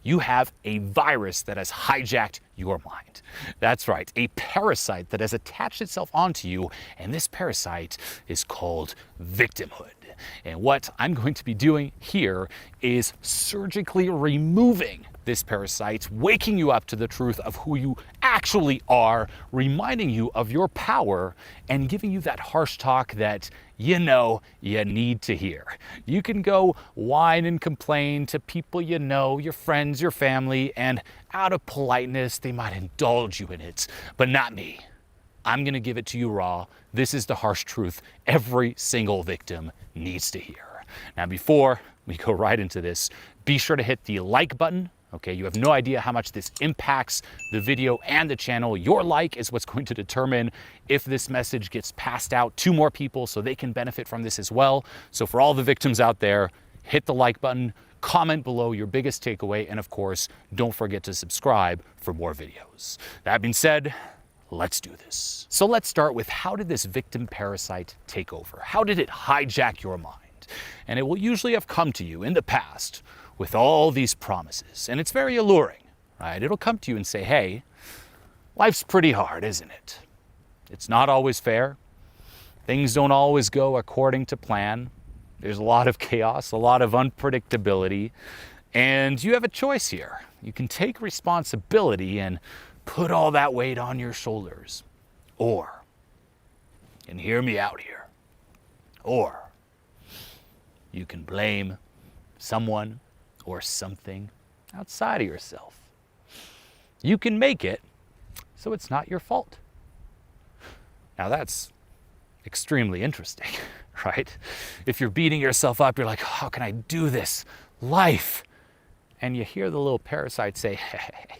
You have a virus that has hijacked your mind. That's right, a parasite that has attached itself onto you, and this parasite is called victimhood. And what I'm going to be doing here is surgically removing this parasite, waking you up to the truth of who you actually are, reminding you of your power, and giving you that harsh talk that you know you need to hear. You can go whine and complain to people you know, your friends, your family, and out of politeness, they might indulge you in it, but not me. I'm gonna give it to you raw. This is the harsh truth every single victim needs to hear. Now, before we go right into this, be sure to hit the like button. Okay, you have no idea how much this impacts the video and the channel. Your like is what's going to determine if this message gets passed out to more people so they can benefit from this as well. So for all the victims out there, hit the like button, comment below your biggest takeaway, and of course, don't forget to subscribe for more videos. That being said, let's do this. So let's start with, how did this victim parasite take over? How did it hijack your mind? And it will usually have come to you in the past with all these promises, and it's very alluring, right? It'll come to you and say, hey, life's pretty hard, isn't it? It's not always fair. Things don't always go according to plan. There's a lot of chaos, a lot of unpredictability, and you have a choice here. You can take responsibility and put all that weight on your shoulders, or, and hear me out here, or you can blame someone or something outside of yourself. You can make it so it's not your fault. Now that's extremely interesting, right? If you're beating yourself up, you're like, how can I do this? Life. And you hear the little parasite say, hey,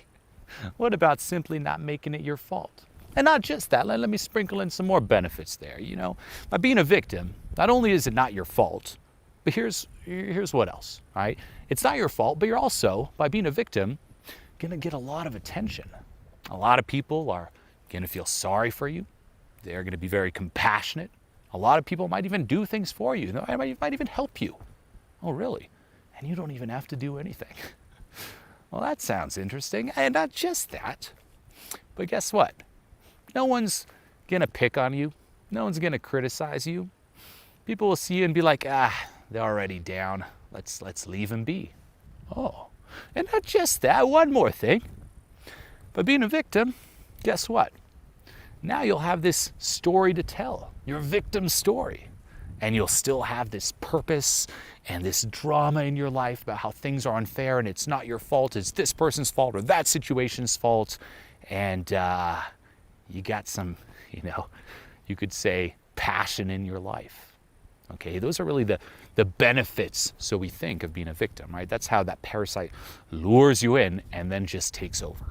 what about simply not making it your fault? And not just that, let me sprinkle in some more benefits there. You know, by being a victim, not only is it not your fault, but here's what else, right? It's not your fault, but you're also, by being a victim, gonna get a lot of attention. A lot of people are gonna feel sorry for you. They're gonna be very compassionate. A lot of people might even do things for you. They might even help you. Oh, really? And you don't even have to do anything. Well, that sounds interesting. And not just that, but guess what? No one's gonna pick on you. No one's gonna criticize you. People will see you and be like, they're already down. Let's leave them be. Oh, and not just that, one more thing. By being a victim, guess what? Now you'll have this story to tell, your victim story. And you'll still have this purpose and this drama in your life about how things are unfair and it's not your fault, it's this person's fault or that situation's fault. And you got some, you could say, passion in your life. Okay, those are really the benefits, so we think, of being a victim, right? That's how that parasite lures you in and then just takes over.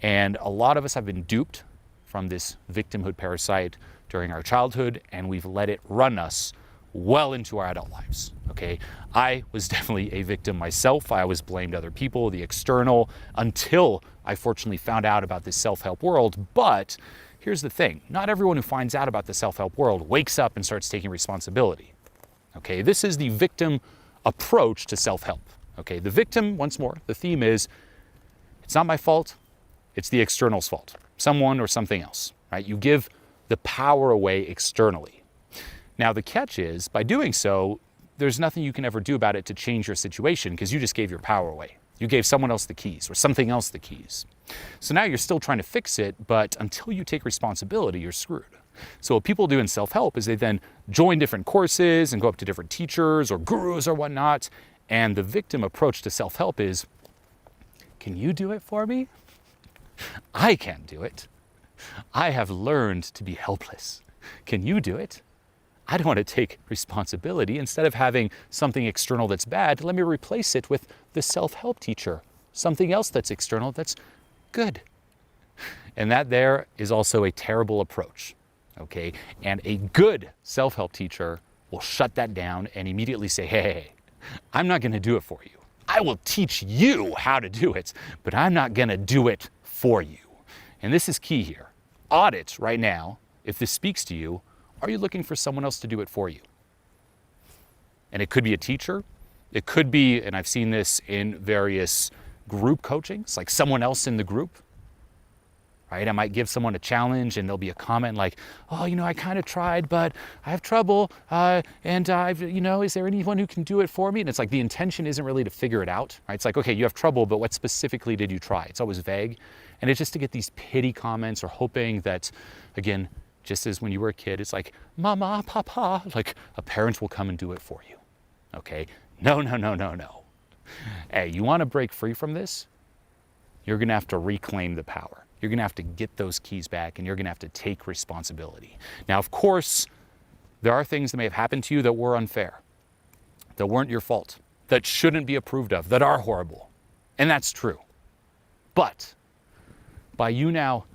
And a lot of us have been duped from this victimhood parasite during our childhood, and we've let it run us well into our adult lives, okay? I was definitely a victim myself. I always blamed other people, the external, until I fortunately found out about this self-help world. But here's the thing, not everyone who finds out about the self-help world wakes up and starts taking responsibility. Okay, this is the victim approach to self-help. Okay, the victim, once more, the theme is, it's not my fault, it's the external's fault, someone or something else, right? You give the power away externally. Now the catch is, by doing so, there's nothing you can ever do about it to change your situation because you just gave your power away. You gave someone else the keys or something else the keys. So now you're still trying to fix it, but until you take responsibility, you're screwed. So what people do in self-help is they then join different courses and go up to different teachers or gurus or whatnot. And the victim approach to self-help is, can you do it for me? I can't do it. I have learned to be helpless. Can you do it? I don't want to take responsibility. Instead of having something external that's bad, let me replace it with the self-help teacher, something else that's external that's good. And that there is also a terrible approach, okay? And a good self-help teacher will shut that down and immediately say, hey, I'm not gonna do it for you. I will teach you how to do it, but I'm not gonna do it for you. And this is key here. Audit right now, if this speaks to you, are you looking for someone else to do it for you? And it could be a teacher. It could be, and I've seen this in various group coaching. It's like someone else in the group, right? I might give someone a challenge and there'll be a comment like, oh, I kind of tried, but I have trouble. And is there anyone who can do it for me? And it's like the intention isn't really to figure it out, right? It's like, okay, you have trouble, but what specifically did you try? It's always vague. And it's just to get these pity comments or hoping that, again, just as when you were a kid, it's like, mama, papa, like a parent will come and do it for you, okay? No. Hey, you want to break free from this? You're going to have to reclaim the power. You're going to have to get those keys back, and you're going to have to take responsibility. Now, of course, there are things that may have happened to you that were unfair, that weren't your fault, that shouldn't be approved of, that are horrible. And that's true. But by you now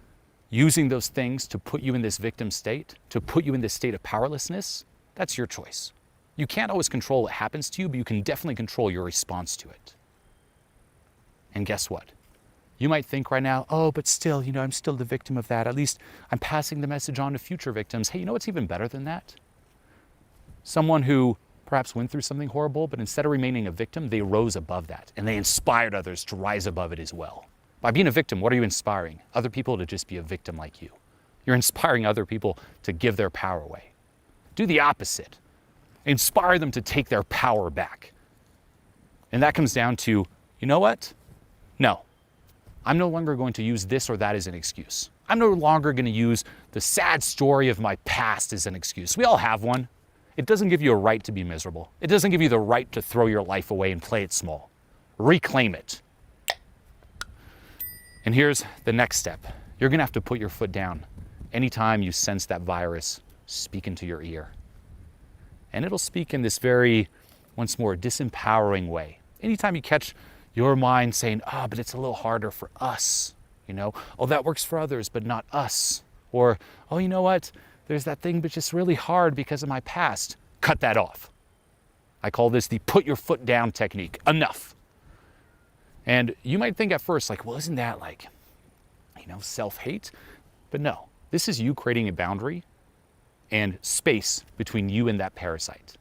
using those things to put you in this victim state, to put you in this state of powerlessness, that's your choice. You can't always control what happens to you, but you can definitely control your response to it. And guess what? You might think right now, oh, but still, I'm still the victim of that. At least I'm passing the message on to future victims. Hey, you know what's even better than that? Someone who perhaps went through something horrible, but instead of remaining a victim, they rose above that and they inspired others to rise above it as well. By being a victim, what are you inspiring? Other people to just be a victim like you. You're inspiring other people to give their power away. Do the opposite. Inspire them to take their power back. And that comes down to, you know what? No. I'm no longer going to use this or that as an excuse. I'm no longer going to use the sad story of my past as an excuse. We all have one. It doesn't give you a right to be miserable. It doesn't give you the right to throw your life away and play it small. Reclaim it. And here's the next step. You're going to have to put your foot down anytime you sense that virus speak into your ear. And it'll speak in this very, once more, disempowering way. Anytime you catch your mind saying, but it's a little harder for us, oh, that works for others, but not us. Or, oh, you know what? There's that thing, but just really hard because of my past. Cut that off. I call this the put your foot down technique. Enough. And you might think at first, like, well, isn't that like, self-hate? But no, this is you creating a boundary and space between you and that parasite.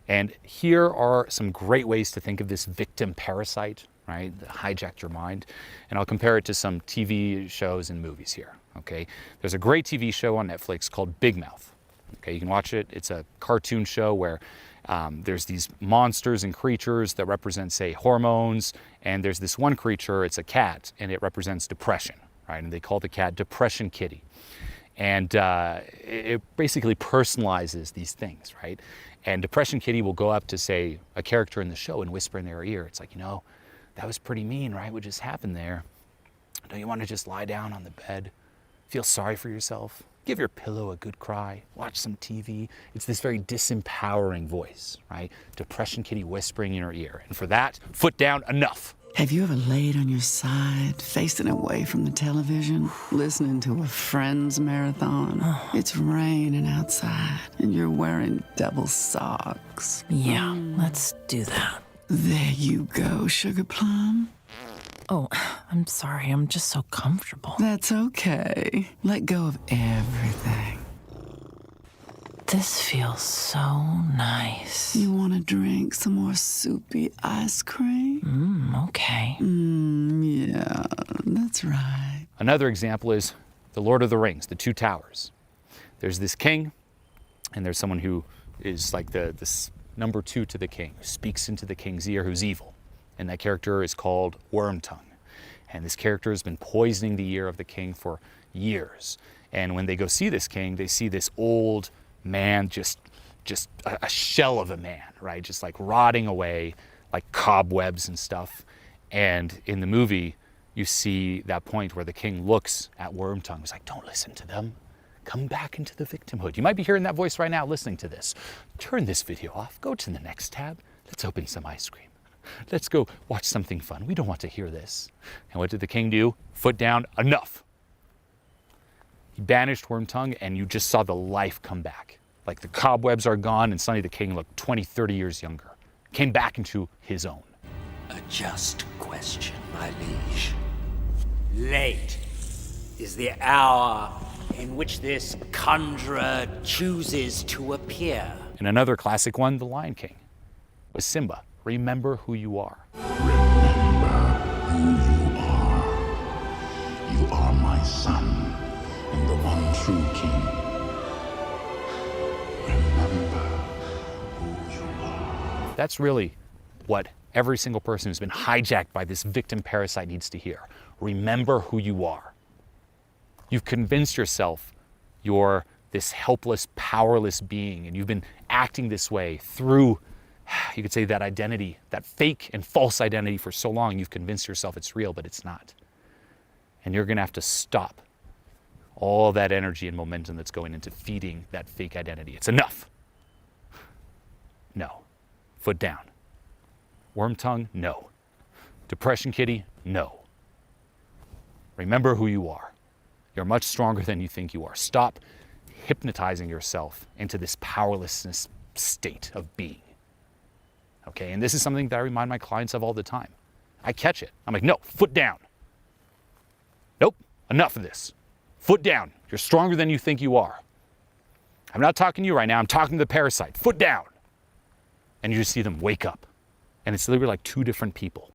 And here are some great ways to think of this victim parasite, right, that hijacked your mind. And I'll compare it to some TV shows and movies here, okay? There's a great TV show on Netflix called Big Mouth. Okay, you can watch it. It's a cartoon show where there's these monsters and creatures that represent, say, hormones. And there's this one creature, it's a cat, and it represents depression, right? And they call the cat Depression Kitty. And it basically personalizes these things, right? And Depression Kitty will go up to, say, a character in the show and whisper in their ear. It's like, that was pretty mean, right? What just happened there? Don't you want to just lie down on the bed, feel sorry for yourself, give your pillow a good cry, watch some TV? It's this very disempowering voice, right? Depression Kitty whispering in your ear. And for that, foot down, enough. Have you ever laid on your side, facing away from the television, listening to a Friends marathon? It's raining outside, and you're wearing double socks. Yeah, let's do that. There you go, Sugar Plum. Oh, I'm sorry. I'm just so comfortable. That's okay. Let go of everything. This feels so nice. You want to drink some more soupy ice cream? Okay. Yeah, that's right. Another example is The Lord of the Rings, the Two Towers. There's this king, and there's someone who is like this number two to the king, who speaks into the king's ear, who's evil. And that character is called Wormtongue. And this character has been poisoning the ear of the king for years. And when they go see this king, they see this old man, just a shell of a man, right? Just like rotting away, like cobwebs and stuff. And in the movie, you see that point where the king looks at Wormtongue. He's like, don't listen to them. Come back into the victimhood. You might be hearing that voice right now listening to this. Turn this video off. Go to the next tab. Let's open some ice cream. Let's go watch something fun. We don't want to hear this. And what did the king do? Foot down, enough. He banished Wormtongue, and you just saw the life come back. Like the cobwebs are gone, and suddenly the king looked 20, 30 years younger. Came back into his own. A just question, my liege. Late is the hour in which this conjurer chooses to appear. And another classic one, The Lion King, was Simba. Remember who you are. Remember who That's really what every single person who's been hijacked by this victim parasite needs to hear. Remember who you are. You've convinced yourself you're this helpless, powerless being, and you've been acting this way through, you could say, that identity, that fake and false identity for so long. You've convinced yourself it's real, but it's not. And you're gonna have to stop all that energy and momentum that's going into feeding that fake identity. It's enough. No. Foot down. Worm tongue? No. Depression kitty? No. Remember who you are. You're much stronger than you think you are. Stop hypnotizing yourself into this powerlessness state of being. Okay, and this is something that I remind my clients of all the time. I catch it. I'm like, no, foot down. Nope, enough of this. Foot down. You're stronger than you think you are. I'm not talking to you right now. I'm talking to the parasite. Foot down. And you just see them wake up. And it's literally like two different people.